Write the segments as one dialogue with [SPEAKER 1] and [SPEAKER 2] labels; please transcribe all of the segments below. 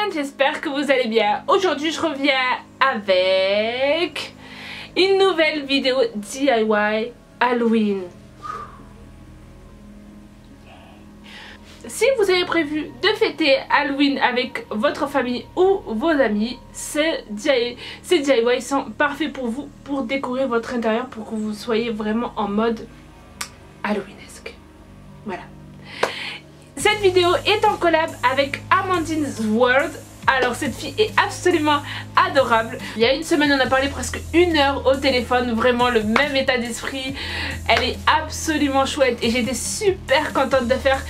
[SPEAKER 1] monde, j'espère que vous allez bien. Aujourd'hui je reviens avec une nouvelle vidéo DIY Halloween. Si vous avez prévu de fêter Halloween avec votre famille ou vos amis, ces DIY sont parfaits pour vous, pour décorer votre intérieur, pour que vous soyez vraiment en mode Halloweenesque. Voilà. Cette vidéo est en collab avec Amandine's World. Alors cette fille est absolument adorable. Il y a une semaine on a parlé presque 1 heure au téléphone. Vraiment le même état d'esprit. Elle est absolument chouette et j'étais super contente de faire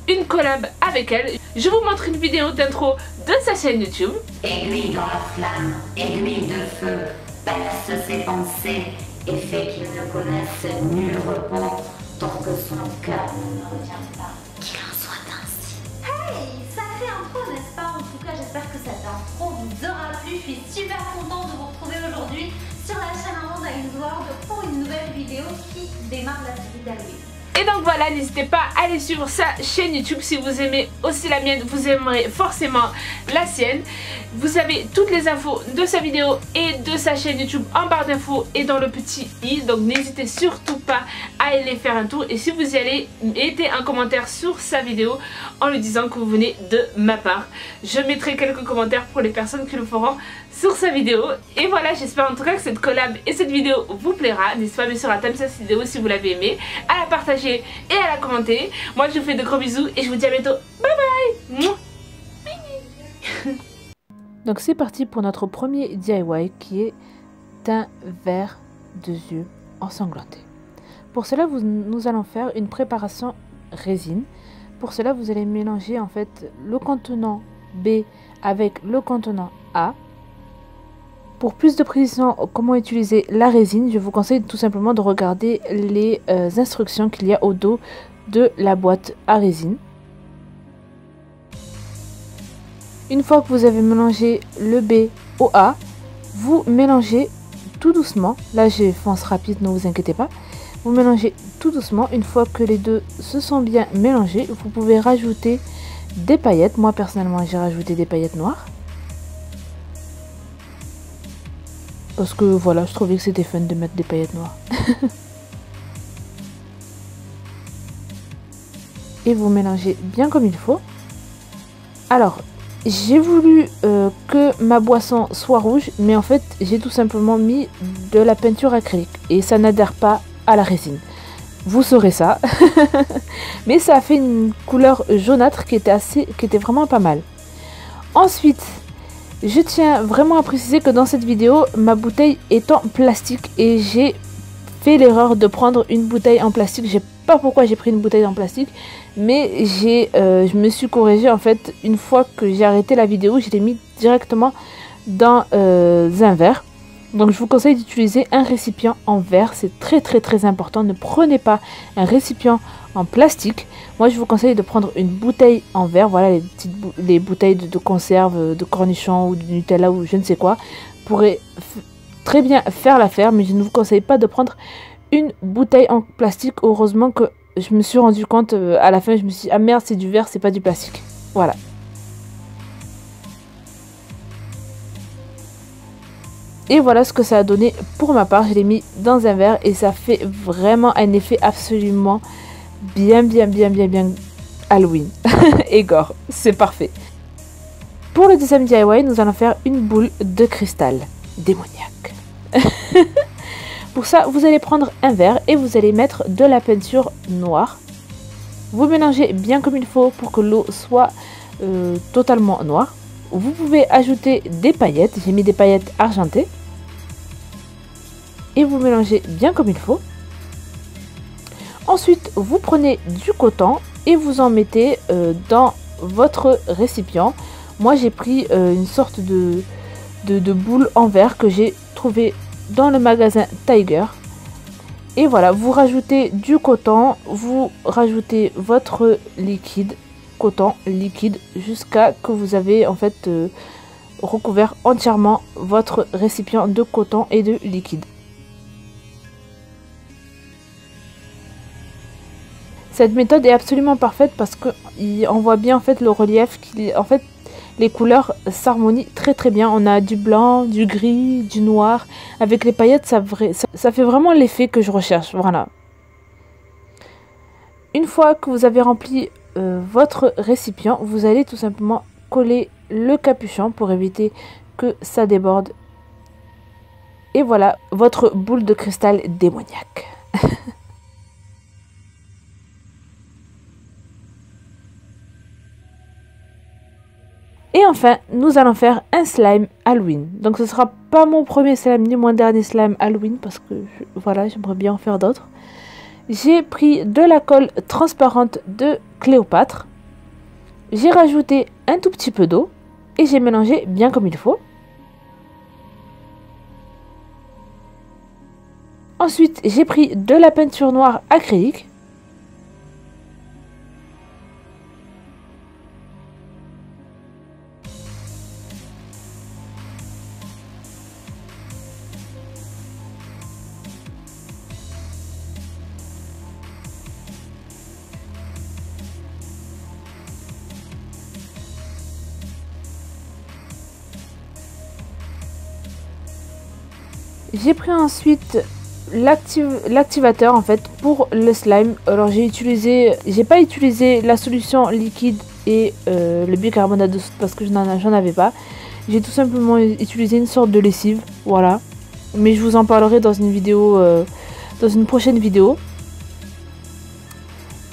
[SPEAKER 1] une collab avec elle. Je vous montre une vidéo d'intro de sa chaîne YouTube.
[SPEAKER 2] Aiguille dans la flamme, aiguille de feu, perce ses pensées et fait qu'il ne connaisse nul repos tant que son cœur ne me revient pas. Qu'il en soit ainsi.
[SPEAKER 3] Hey, sacré intro, n'est-ce pas? En tout cas, j'espère que cette intro vous aura plu. Je suis super contente de vous retrouver aujourd'hui sur la chaîne Amandine's World pour une nouvelle vidéo qui démarre la série d'Halloween.
[SPEAKER 1] Et donc voilà, n'hésitez pas à aller suivre sa chaîne YouTube. Si vous aimez aussi la mienne, vous aimerez forcément la sienne. Vous avez toutes les infos de sa vidéo et de sa chaîne YouTube en barre d'infos et dans le petit i. Donc n'hésitez surtout pas à aller faire un tour. Et si vous y allez, mettez un commentaire sur sa vidéo en lui disant que vous venez de ma part. Je mettrai quelques commentaires pour les personnes qui le feront sur sa vidéo. Et voilà, j'espère en tout cas que cette collab et cette vidéo vous plaira. N'hésitez pas bien sûr à thème cette vidéo si vous l'avez aimée, à la partager et à la commenter. Moi je vous fais de gros bisous et je vous dis à bientôt. Bye bye.
[SPEAKER 4] Donc c'est parti pour notre premier DIY qui est un verre de yeux ensanglanté. Pour cela nous allons faire une préparation résine. Pour cela vous allez mélanger en fait le contenant B avec le contenant A. Pour plus de précision comment utiliser la résine, je vous conseille tout simplement de regarder les instructions qu'il y a au dos de la boîte à résine. Une fois que vous avez mélangé le B au A, vous mélangez tout doucement. Là j'ai fonce rapide, ne vous inquiétez pas. Vous mélangez tout doucement. Une fois que les deux se sont bien mélangés, vous pouvez rajouter des paillettes. Moi personnellement j'ai rajouté des paillettes noires. Parce que voilà, je trouvais que c'était fun de mettre des paillettes noires. Et vous mélangez bien comme il faut. Alors, j'ai voulu que ma boisson soit rouge, mais en fait, j'ai tout simplement mis de la peinture acrylique. Et ça n'adhère pas à la résine. Vous saurez ça. Mais ça a fait une couleur jaunâtre qui était vraiment pas mal. Ensuite, je tiens vraiment à préciser que dans cette vidéo, ma bouteille est en plastique et j'ai fait l'erreur de prendre une bouteille en plastique. Je sais pas pourquoi j'ai pris une bouteille en plastique, mais je me suis corrigée en fait une fois que j'ai arrêté la vidéo. Je l'ai mis directement dans un verre. Donc je vous conseille d'utiliser un récipient en verre, c'est très important. Ne prenez pas un récipient en plastique. Moi je vous conseille de prendre une bouteille en verre, voilà les bouteilles de conserve, de cornichons ou de Nutella ou je ne sais quoi, pourraient très bien faire l'affaire, mais je ne vous conseille pas de prendre une bouteille en plastique. Heureusement que je me suis rendu compte à la fin, je me suis dit ah merde c'est du verre, c'est pas du plastique. Voilà. Et voilà ce que ça a donné pour ma part. Je l'ai mis dans un verre et ça fait vraiment un effet absolument bien Halloween et gore. C'est parfait. Pour le deuxième DIY, nous allons faire une boule de cristal démoniaque. Pour ça, vous allez prendre un verre et vous allez mettre de la peinture noire. Vous mélangez bien comme il faut pour que l'eau soit totalement noire. Vous pouvez ajouter des paillettes, j'ai mis des paillettes argentées. Et vous mélangez bien comme il faut. Ensuite, vous prenez du coton et vous en mettez dans votre récipient. Moi, j'ai pris une sorte de boule en verre que j'ai trouvé dans le magasin Tiger. Et voilà, vous rajoutez du coton, vous rajoutez votre liquide. Coton liquide jusqu'à que vous avez en fait recouvert entièrement votre récipient de coton et de liquide. Cette méthode est absolument parfaite parce qu'on voit bien en fait le relief, en fait les couleurs s'harmonient très bien. On a du blanc, du gris, du noir. Avec les paillettes, ça fait vraiment l'effet que je recherche. Voilà. Une fois que vous avez rempli votre récipient, vous allez tout simplement coller le capuchon pour éviter que ça déborde. Et voilà votre boule de cristal démoniaque. Et enfin, nous allons faire un slime Halloween. Donc ce ne sera pas mon premier slime ni mon dernier slime Halloween parce que voilà, j'aimerais bien en faire d'autres. J'ai pris de la colle transparente de Cléopâtre. J'ai rajouté un tout petit peu d'eau et j'ai mélangé bien comme il faut. Ensuite, j'ai pris de la peinture noire acrylique. J'ai pris ensuite l'activateur en fait pour le slime. Alors j'ai pas utilisé la solution liquide et le bicarbonate de soude parce que j'en avais pas. J'ai tout simplement utilisé une sorte de lessive, voilà. Mais je vous en parlerai dans une vidéo, dans une prochaine vidéo.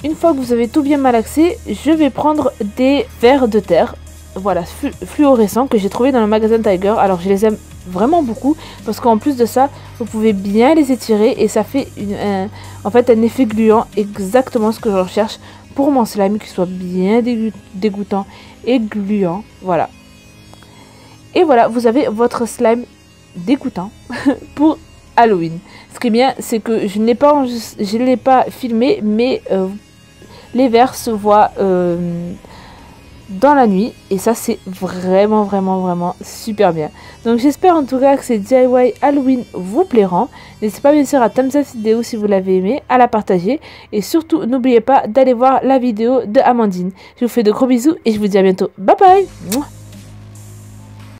[SPEAKER 4] Une fois que vous avez tout bien malaxé, je vais prendre des vers de terre, voilà, fluorescents que j'ai trouvé dans le magasin Tiger. Alors je les aime vraiment beaucoup parce qu'en plus de ça, vous pouvez bien les étirer et ça fait en fait un effet gluant, exactement ce que je recherche pour mon slime, qui soit bien dégoûtant et gluant, voilà. Et voilà, vous avez votre slime dégoûtant pour Halloween. Ce qui est bien, c'est que je ne l'ai pas filmé, mais les vers se voient dans la nuit et ça c'est vraiment super bien. Donc j'espère en tout cas que ces DIY Halloween vous plairont. N'hésitez pas bien sûr à thumbs up cette vidéo si vous l'avez aimé, à la partager et surtout n'oubliez pas d'aller voir la vidéo de Amandine. Je vous fais de gros bisous et je vous dis à bientôt. Bye bye.